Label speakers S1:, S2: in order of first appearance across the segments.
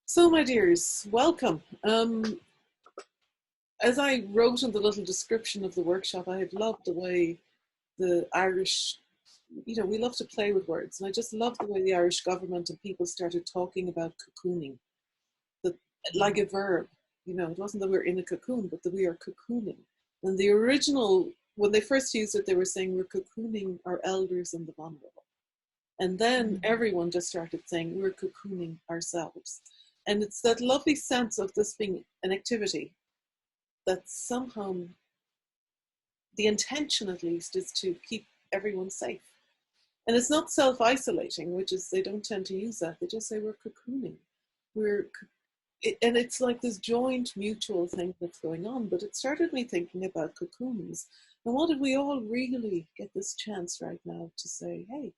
S1: So, my dears, welcome. As I wrote in the little description of the workshop, I have loved the way the Irish, we love to play with words, and I just love the way the Irish government and people started talking about cocooning, that, like a verb. It wasn't that we're in a cocoon, but that we are cocooning. And the original, when they first used it, they were saying we're cocooning our elders and the vulnerable. And then everyone just started saying we're cocooning ourselves. And it's that lovely sense of this being an activity that somehow, the intention at least, is to keep everyone safe. And it's not self-isolating, which is, they don't tend to use that. They just say we're cocooning. And it's like this joint mutual thing that's going on. But it started me thinking about cocoons. And what if we all really get this chance right now to say, hey,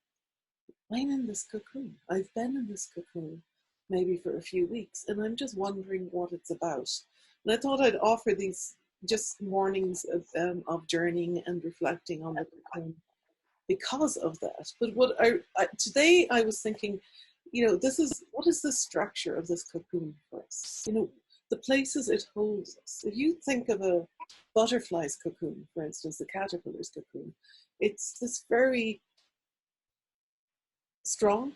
S1: I'm in this cocoon. I've been in this cocoon maybe for a few weeks, and I'm just wondering what it's about. And I thought I'd offer these just mornings of journeying and reflecting on the cocoon because of that. But today I was thinking, what is the structure of this cocoon for us? The places it holds us. If you think of a butterfly's cocoon, for instance, the caterpillar's cocoon, it's this very strong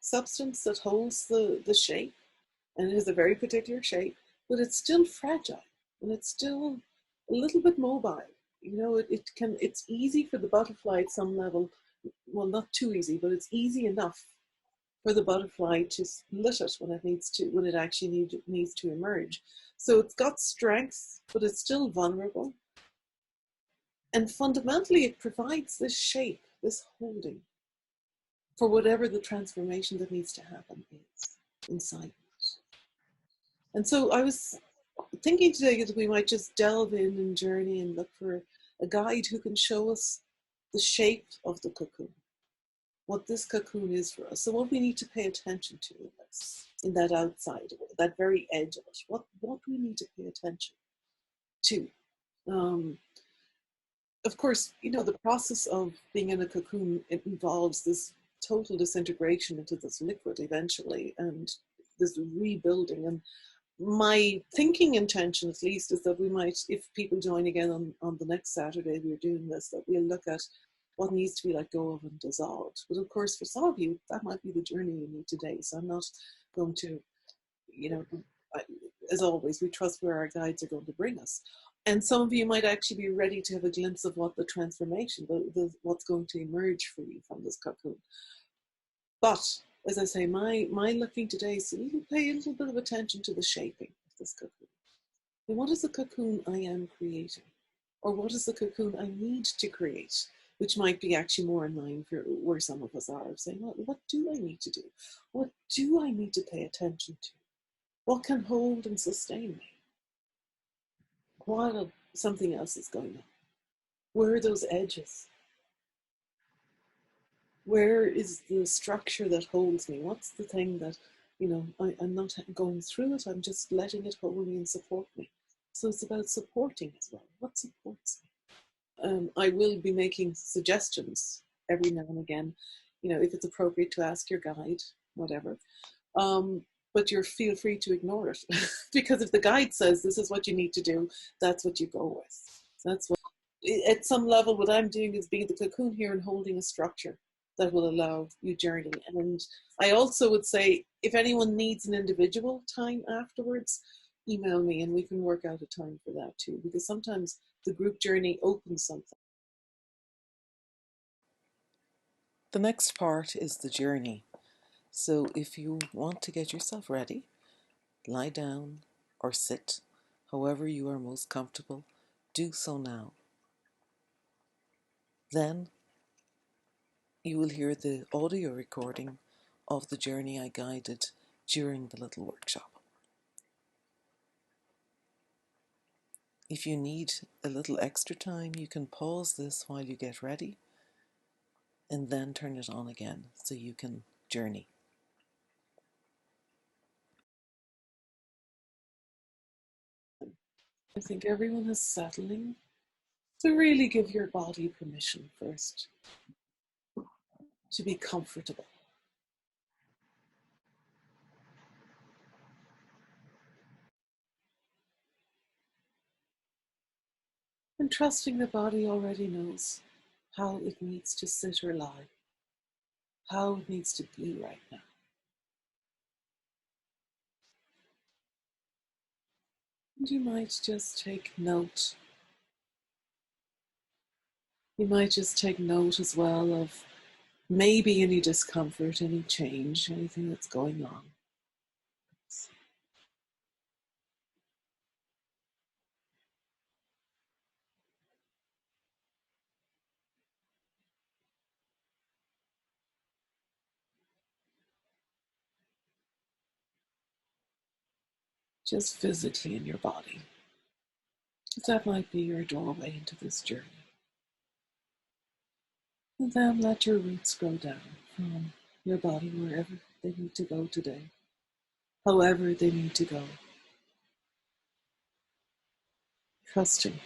S1: substance that holds the shape, and it has a very particular shape, but it's still fragile and it's still a little bit mobile. It's easy for the butterfly at some level, well, not too easy, but it's easy enough for the butterfly to split it when it actually needs to emerge. So it's got strength, but it's still vulnerable. And fundamentally, it provides this shape, this holding, for whatever the transformation that needs to happen is inside it. And so I was thinking today that we might just delve in and journey and look for a guide who can show us the shape of the cocoon, what this cocoon is for us. So what we need to pay attention to in that outside, that very edge of it, what we need to pay attention to. Of course, the process of being in a cocoon, it involves this total disintegration into this liquid eventually, and this rebuilding. And my thinking intention, at least, is that we might, if people join again on the next Saturday we're doing this, that we'll look at what needs to be let go of and dissolved. But of course, for some of you, that might be the journey you need today. So I'm not going to, as always, we trust where our guides are going to bring us. And some of you might actually be ready to have a glimpse of what the transformation, what's going to emerge for you from this cocoon. But as I say, my looking today is so we can pay a little bit of attention to the shaping of this cocoon. And what is the cocoon I am creating? Or what is the cocoon I need to create? Which might be actually more in line for where some of us are, saying, what do I need to do? What do I need to pay attention to? What can hold and sustain me while something else is going on? Where are those edges? Where is the structure that holds me? What's the thing that, I'm not going through it, I'm just letting it hold me and support me. So it's about supporting as well. What supports me? I will be making suggestions every now and again, if it's appropriate to ask your guide, whatever. But feel free to ignore it because if the guide says this is what you need to do, that's what you go with. That's what, at some level, what I'm doing is being the cocoon here and holding a structure that will allow you journey. And I also would say, if anyone needs an individual time afterwards, email me and we can work out a time for that too, because sometimes the group journey opens something. The next part is the journey. So if you want to get yourself ready, lie down or sit, however you are most comfortable, do so now. Then you will hear the audio recording of the journey I guided during the little workshop. If you need a little extra time, you can pause this while you get ready and then turn it on again so you can journey. I think everyone is settling to really give your body permission first to be comfortable. And trusting the body already knows how it needs to sit or lie, how it needs to be right now. And you might just take note. You might just take note as well of maybe any discomfort, any change, anything that's going on. Just physically in your body. That might be your doorway into this journey. And then let your roots grow down from your body wherever they need to go today, however they need to go. Trusting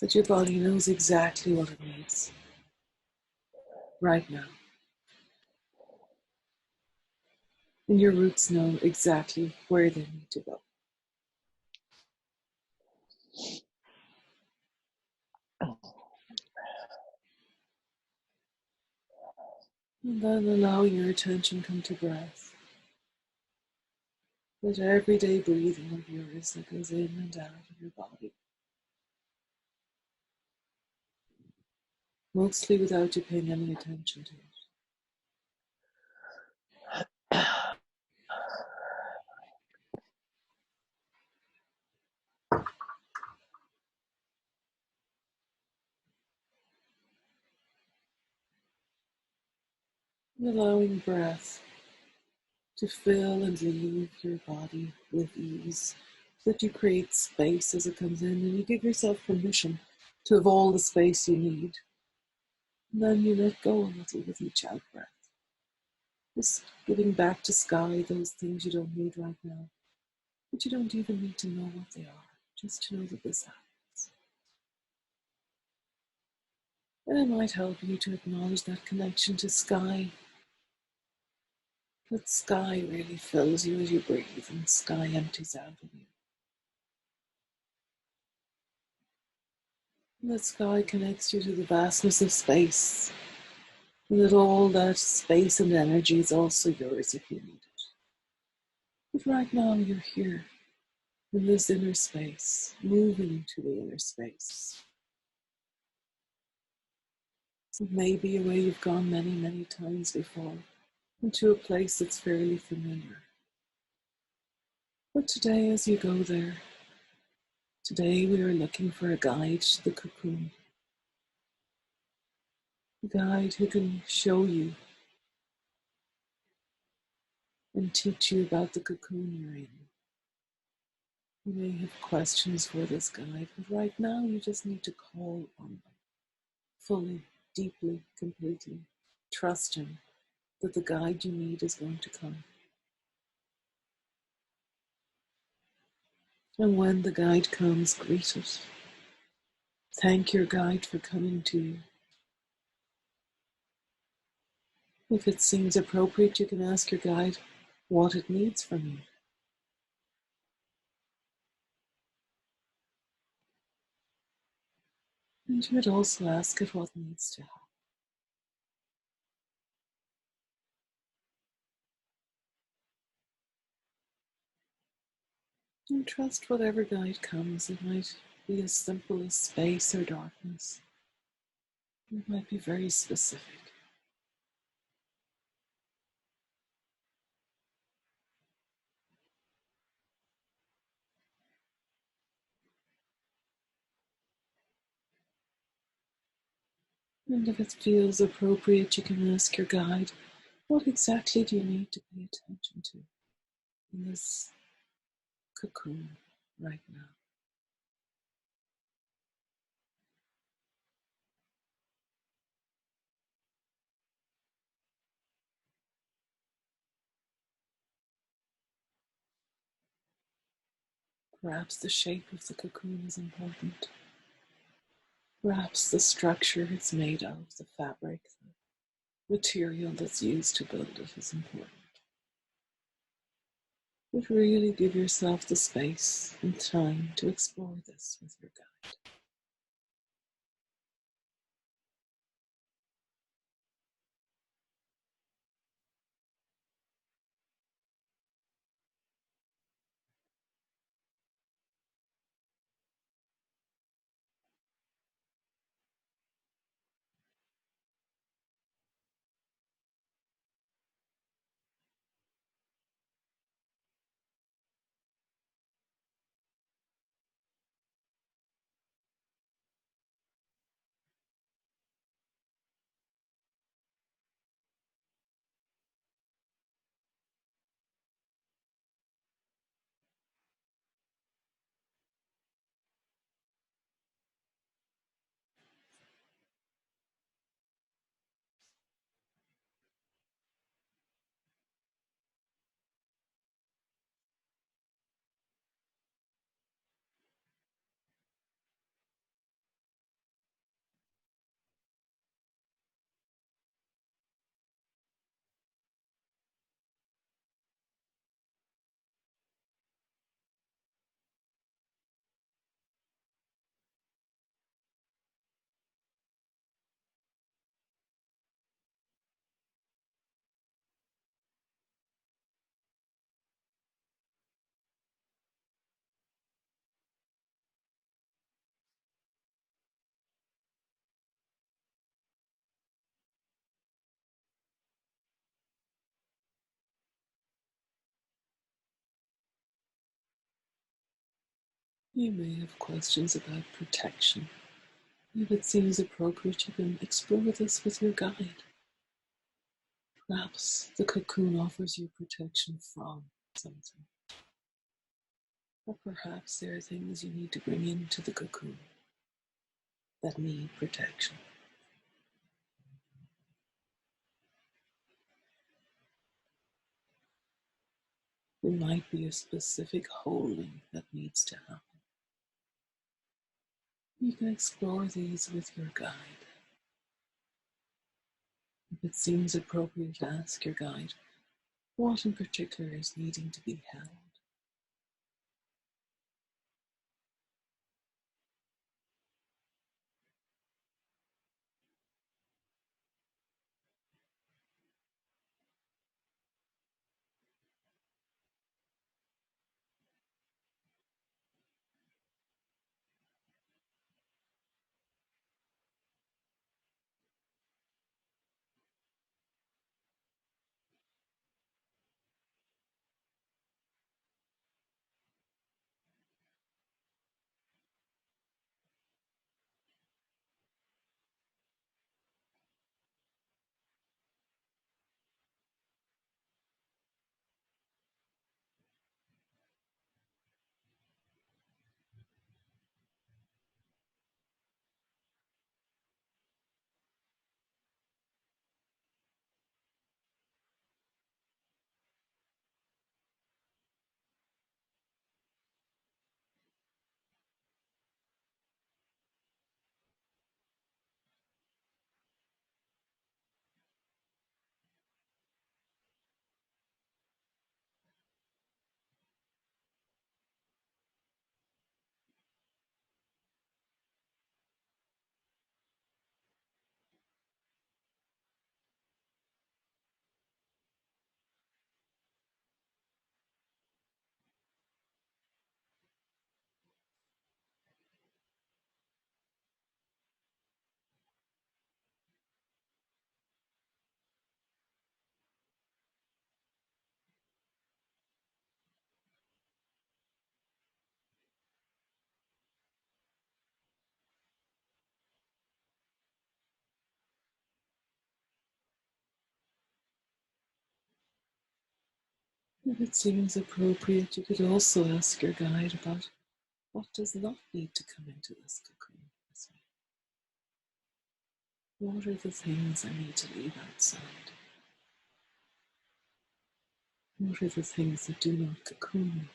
S1: that your body knows exactly what it needs right now. And your roots know exactly where they need to go. And then allowing your attention come to breath. That everyday breathing of yours that goes in and out of your body. Mostly without you paying any attention to it. And allowing breath to fill and leave your body with ease. That you create space as it comes in and you give yourself permission to have all the space you need. And then you let go a little with each out breath. Just giving back to sky those things you don't need right now. But you don't even need to know what they are, just to know that this happens. And it might help you to acknowledge that connection to sky. That sky really fills you as you breathe and sky empties out of you. And that sky connects you to the vastness of space. And that all that space and energy is also yours if you need it. But right now you're here in this inner space, moving to the inner space. It may be a way you've gone many, many times before, into a place that's fairly familiar. But today, as you go there, today we are looking for a guide to the cocoon. A guide who can show you and teach you about the cocoon you're in. You may have questions for this guide, but right now you just need to call on them fully, deeply, completely, trusting that the guide you need is going to come. And when the guide comes, greet it. Thank your guide for coming to you. If it seems appropriate, you can ask your guide what it needs from you. And you would also ask it what needs to happen. And trust whatever guide comes. It might be as simple as space or darkness. It might be very specific. And if it feels appropriate, you can ask your guide, what exactly do you need to pay attention to in this cocoon right now? Perhaps the shape of the cocoon is important. Perhaps the structure it's made of, the fabric, the material that's used to build it is important. But really give yourself the space and time to explore this with your guide. You may have questions about protection. If it seems appropriate, you can explore this with your guide. Perhaps the cocoon offers you protection from something. Or perhaps there are things you need to bring into the cocoon that need protection. There might be a specific holding that needs to happen. You can explore these with your guide. If it seems appropriate, ask your guide what in particular is needing to be held. If it seems appropriate, you could also ask your guide about what does not need to come into this cocoon with me. What are the things I need to leave outside? What are the things that do not cocoon me?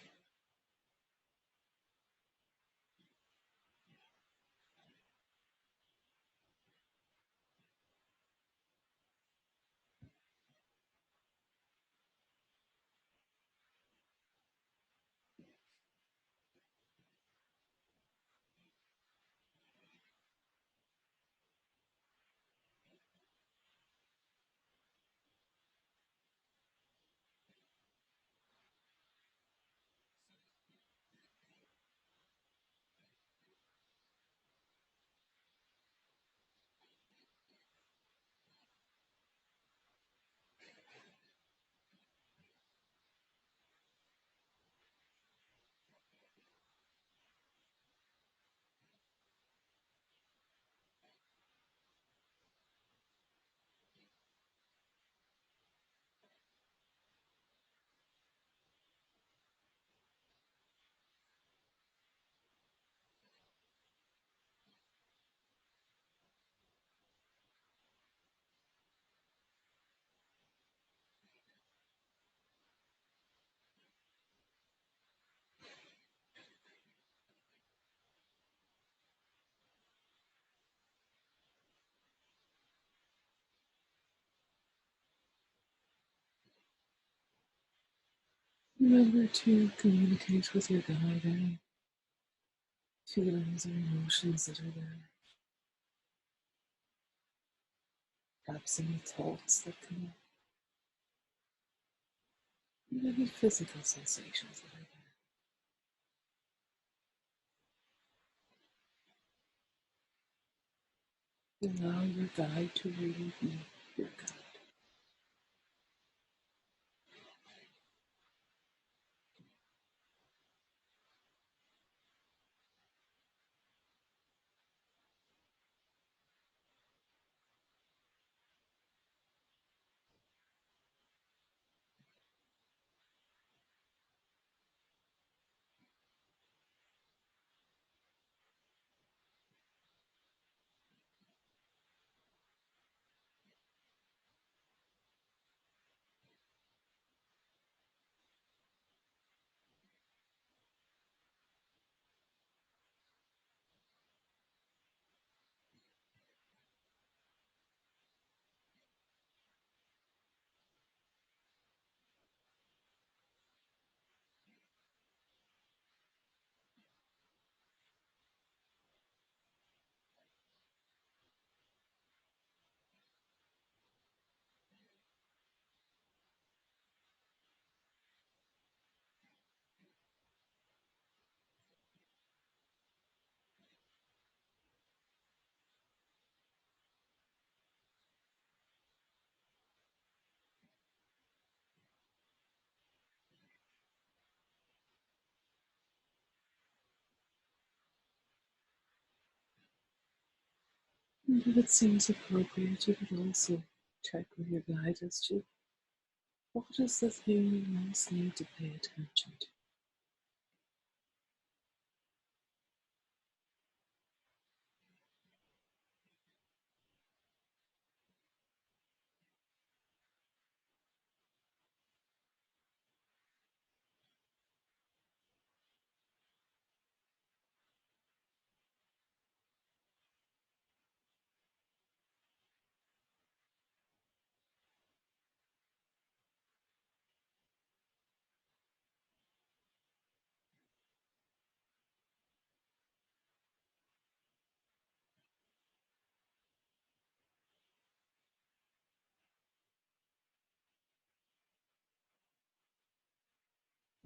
S1: Remember to communicate with your guide, any feelings or emotions that are there, perhaps any thoughts that come up, and any physical sensations that are there. Allow your guide to really be your guide. And if it seems appropriate, you could also check with your guide as to what is the thing you most need to pay attention to.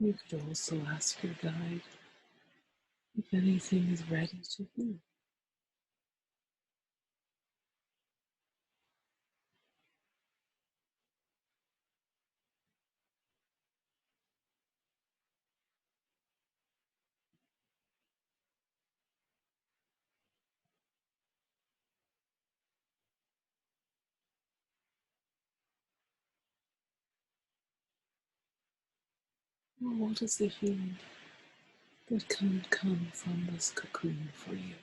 S1: You could also ask your guide if anything is ready to heal. Or what is the healing that can come from this cocoon for you?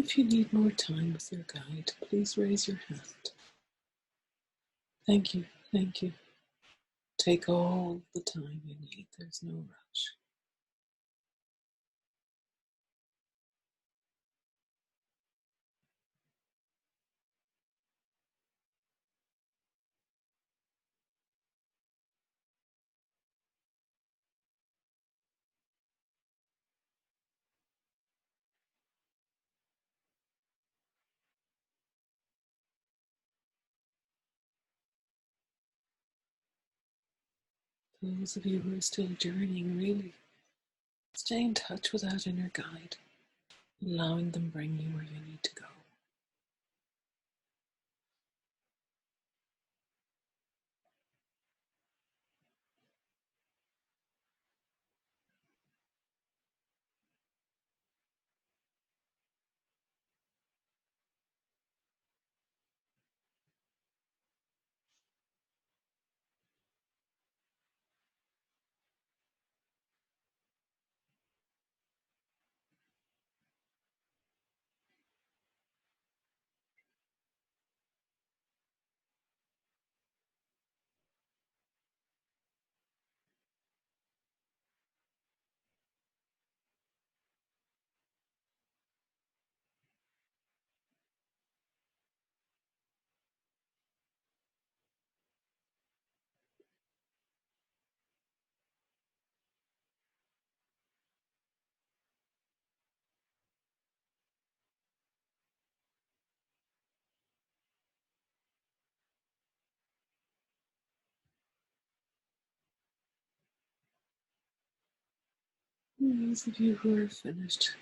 S1: If you need more time with your guide, please raise your hand. Thank you, thank you. Take all the time you need, there's no rush. Those of you who are still journeying, really stay in touch with that inner guide, allowing them bring you where you need to go. And those of you who are finished,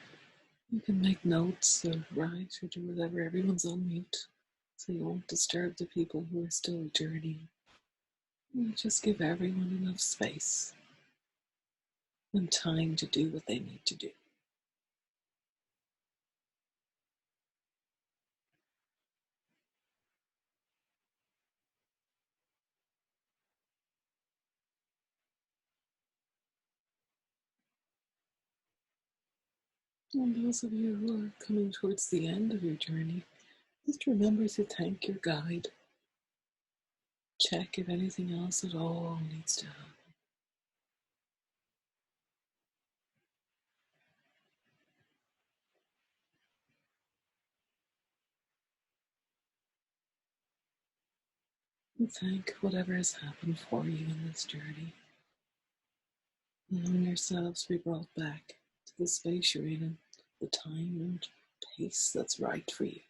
S1: you can make notes or write or do whatever. Everyone's on mute, so you won't disturb the people who are still journeying. You just give everyone enough space and time to do what they need to do. And those of you who are coming towards the end of your journey, just remember to thank your guide. Check if anything else at all needs to happen. And thank whatever has happened for you in this journey. Allowing yourselves to be brought back to the space you're in, the time and pace that's right for you.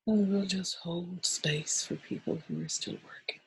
S1: And we'll just hold space for people who are still working.